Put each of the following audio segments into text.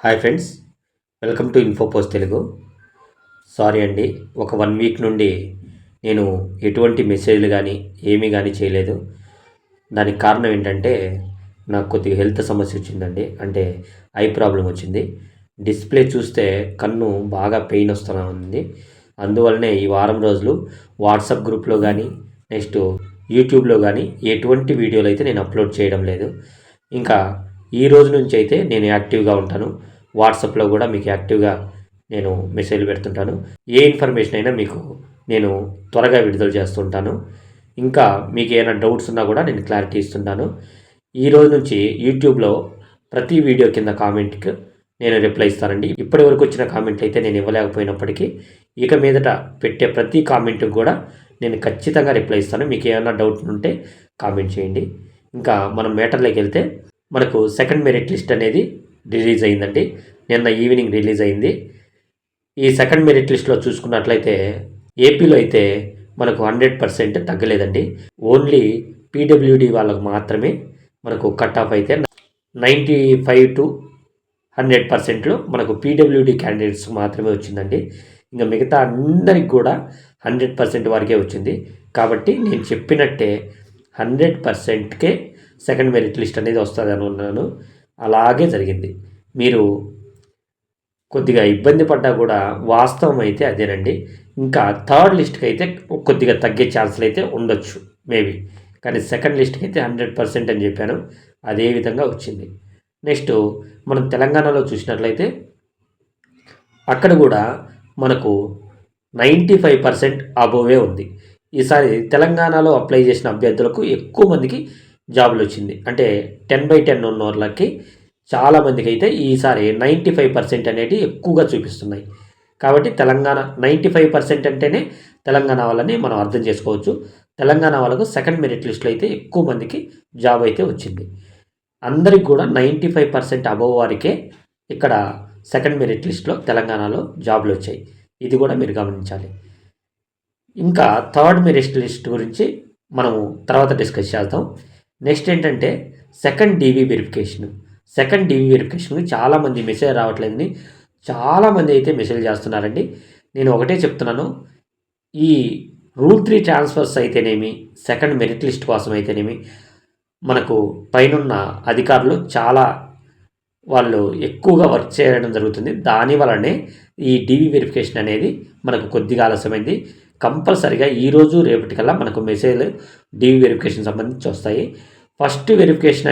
Hi friends, welcome to Infopost Telugu. Sorry అండి, ఒక 1 week నుండి నేను ఎటువంటి మెసేజ్లు కానీ ఏమీ కానీ చేయలేదు. దానికి కారణం ఏంటంటే నాకు కొద్దిగా హెల్త్ సమస్య వచ్చిందండి. అంటే ఐ ప్రాబ్లం వచ్చింది. డిస్ప్లే చూస్తే కన్ను బాగా పెయిన్ వస్తూ ఉంది. అందువల్లనే ఈ వారం రోజులు వాట్సాప్ గ్రూప్లో కానీ నెక్స్ట్ యూట్యూబ్లో కానీ ఎటువంటి వీడియోలు అయితే నేను అప్లోడ్ చేయడం లేదు. ఇంకా ఈ రోజు నుంచి అయితే నేను యాక్టివ్గా ఉంటాను. వాట్సాప్లో కూడా మీకు యాక్టివ్గా నేను మెసేజ్లు పెడుతుంటాను. ఏ ఇన్ఫర్మేషన్ అయినా మీకు నేను త్వరగా విడుదల చేస్తుంటాను. ఇంకా మీకు ఏమైనా డౌట్స్ ఉన్నా కూడా నేను క్లారిటీ ఇస్తుంటాను. ఈ రోజు నుంచి యూట్యూబ్లో ప్రతి వీడియో కింద కామెంట్కి నేను రిప్లై ఇస్తానండి. ఇప్పటి వరకు వచ్చిన కామెంట్లు అయితే నేను ఇవ్వలేకపోయినప్పటికీ ఇక మీదట పెట్టే ప్రతి కామెంట్కి కూడా నేను ఖచ్చితంగా రిప్లై ఇస్తాను. మీకు ఏమైనా డౌట్ ఉంటే కామెంట్ చేయండి. ఇంకా మనం మ్యాటర్లోకి వెళ్తే మనకు సెకండ్ మెరిట్ లిస్ట్ అనేది రిలీజ్ అయిందండి. నిన్న ఈవినింగ్ రిలీజ్ అయింది. ఈ సెకండ్ మెరిట్ లిస్ట్లో చూసుకున్నట్లయితే ఏపీలో అయితే మనకు 100% తగ్గలేదండి. ఓన్లీ పీడబ్ల్యూడి వాళ్ళకు మాత్రమే మనకు కట్ ఆఫ్ అయితే 95 to 100%లో మనకు పీడబ్ల్యూడి క్యాండిడేట్స్ మాత్రమే వచ్చిందండి. ఇంకా మిగతా అందరికి కూడా 100% వరకే వచ్చింది. కాబట్టి నేను చెప్పినట్టే 100%కే సెకండ్ మెరిట్ లిస్ట్ అనేది వస్తుంది అనుకున్నాను. అలాగే జరిగింది. మీరు కొద్దిగా ఇబ్బంది పడ్డా కూడా వాస్తవం అయితే అదేనండి. ఇంకా థర్డ్ లిస్ట్కి అయితే కొద్దిగా తగ్గే ఛాన్సులు అయితే ఉండొచ్చు మేబీ. కానీ సెకండ్ లిస్ట్కి అయితే 100% అని చెప్పాను. అదే విధంగా వచ్చింది. నెక్స్ట్ మనం తెలంగాణలో చూసినట్లయితే అక్కడ కూడా మనకు 95% అబోవే ఉంది. ఈసారి తెలంగాణలో అప్లై చేసిన అభ్యర్థులకు ఎక్కువ మందికి జాబులు వచ్చింది. అంటే 10/10 ఉన్న వాళ్ళకి చాలామందికి అయితే ఈసారి 95% అనేవి ఎక్కువగా చూపిస్తున్నాయి. కాబట్టి తెలంగాణ 95% అంటేనే తెలంగాణ వాళ్ళని మనం అర్థం చేసుకోవచ్చు. తెలంగాణ వాళ్ళకు సెకండ్ మెరిట్ లిస్ట్లో అయితే ఎక్కువ మందికి జాబ్ అయితే వచ్చింది. అందరికి కూడా 95% అబవ్ వారికే ఇక్కడ సెకండ్ మెరిట్ లిస్ట్లో తెలంగాణలో జాబులు వచ్చాయి. ఇది కూడా మీరు గమనించాలి. ఇంకా థర్డ్ మెరిట్ లిస్ట్ గురించి మనము తర్వాత డిస్కస్ చేద్దాం. నెక్స్ట్ ఏంటంటే సెకండ్ డీవీ వెరిఫికేషన్ చాలామంది మెసేజ్ రావట్లేదని చాలామంది అయితే మెసేజ్ చేస్తున్నారండి. నేను ఒకటే చెప్తున్నాను, ఈ రూల్ 3 ట్రాన్స్ఫర్స్ అయితేనేమి సెకండ్ మెరిట్ లిస్ట్ కోసం అయితేనేమి మనకు పైనున్న అధికారులు చాలా వాళ్ళు ఎక్కువగా వర్క్ చేయడం జరుగుతుంది. దానివల్లనే ఈ డీవీ వెరిఫికేషన్ అనేది మనకు కొద్దిగా ఆలస్యమైంది. కంపల్సరిగా ఈరోజు రేపటికల్లా మనకు మెసేజ్ డీవీ వెరిఫికేషన్ సంబంధించి వస్తాయి. ఫస్ట్ వెరిఫికేషన్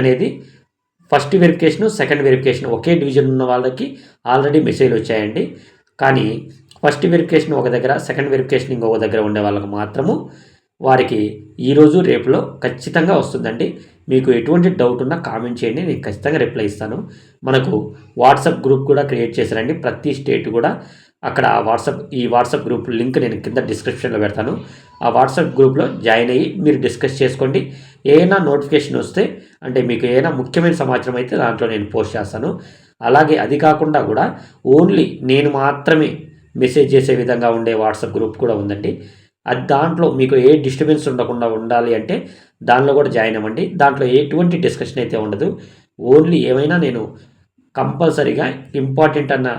సెకండ్ వెరిఫికేషన్ ఒకే డివిజన్ ఉన్న వాళ్ళకి ఆల్రెడీ మెసేజ్లు వచ్చాయండి. కానీ ఫస్ట్ వెరిఫికేషన్ ఒక దగ్గర, సెకండ్ వెరిఫికేషన్ ఇంకొక దగ్గర ఉండే వాళ్ళకి మాత్రము వారికి ఈరోజు రేపులో ఖచ్చితంగా వస్తుందండి. మీకు ఎటువంటి డౌట్ ఉన్నా కామెంట్ చేయండి, నేను ఖచ్చితంగా రిప్లై ఇస్తాను. మనకు వాట్సాప్ గ్రూప్ కూడా క్రియేట్ చేశారండి. ప్రతి స్టేట్ కూడా అక్కడ ఈ వాట్సాప్ గ్రూప్ లింక్ నేను కింద డిస్క్రిప్షన్లో పెడతాను. ఆ వాట్సాప్ గ్రూప్లో జాయిన్ అయ్యి మీరు డిస్కస్ చేసుకోండి. ఏమైనా నోటిఫికేషన్ వస్తే అంటే మీకు ఏమైనా ముఖ్యమైన సమాచారం అయితే దాంట్లో నేను పోస్ట్ చేస్తాను. అలాగే అది కాకుండా కూడా ఓన్లీ నేను మాత్రమే మెసేజ్ చేసే విధంగా ఉండే వాట్సాప్ గ్రూప్ కూడా ఉందండి. అది దాంట్లో మీకు ఏ డిస్టర్బెన్స్ ఉండకుండా ఉండాలి అంటే దానిలో కూడా జాయిన్ అవ్వండి. దాంట్లో ఎటువంటి డిస్కషన్ అయితే ఉండదు. ఓన్లీ ఏమైనా నేను కంపల్సరీగా ఇంపార్టెంట్ అన్న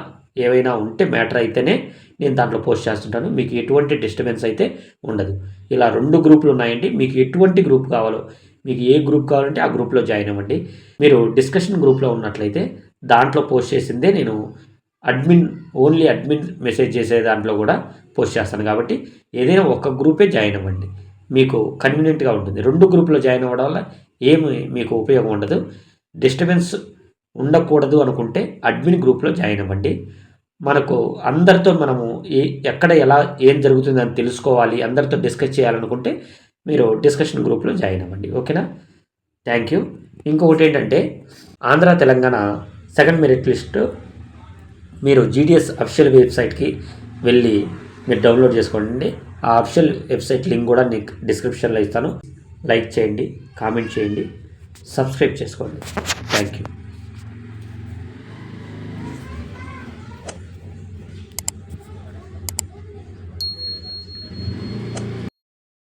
ఏవైనా ఉంటే మ్యాటర్ అయితేనే నేను దాంట్లో పోస్ట్ చేస్తుంటాను. మీకు ఎటువంటి డిస్టర్బెన్స్ అయితే ఉండదు. ఇలా 2 గ్రూపులు ఉన్నాయండి. మీకు ఎటువంటి గ్రూప్ కావాలో, మీకు ఏ గ్రూప్ కావాలంటే ఆ గ్రూప్లో జాయిన్ అవ్వండి. మీరు డిస్కషన్ గ్రూప్లో ఉన్నట్లయితే దాంట్లో పోస్ట్ చేసిందే నేను ఓన్లీ అడ్మిన్ మెసేజ్ చేసే దాంట్లో కూడా పోస్ట్ చేస్తాను. కాబట్టి ఏదైనా ఒక గ్రూపే జాయిన్ అవ్వండి, మీకు కన్వీనియంట్గా ఉంటుంది. 2 గ్రూపులో జాయిన్ అవ్వడం వల్ల ఏమి మీకు ఉపయోగం ఉండదు. డిస్టర్బెన్స్ ఉండకూడదు అనుకుంటే అడ్మిన్ గ్రూప్లో జాయిన్ అవ్వండి. మనకు అందరితో మనము ఎక్కడ ఎలా ఏం జరుగుతుందని తెలుసుకోవాలి, అందరితో డిస్కస్ చేయాలనుకుంటే మీరు డిస్కషన్ గ్రూప్లో జాయిన్ అవ్వండి. ఓకేనా? Thank you. ఇంకొకటి ఏంటంటే Andhra Telangana second merit list మీరు జీడిఎస్ అఫీషియల్ వెబ్సైట్కి వెళ్ళి మీరు డౌన్లోడ్ చేసుకోండి. ఆ అఫీషియల్ వెబ్సైట్ లింక్ కూడా నీకు డిస్క్రిప్షన్లో ఇస్తాను. లైక్ చేయండి, కామెంట్ చేయండి, సబ్స్క్రైబ్ చేసుకోండి. Thank you.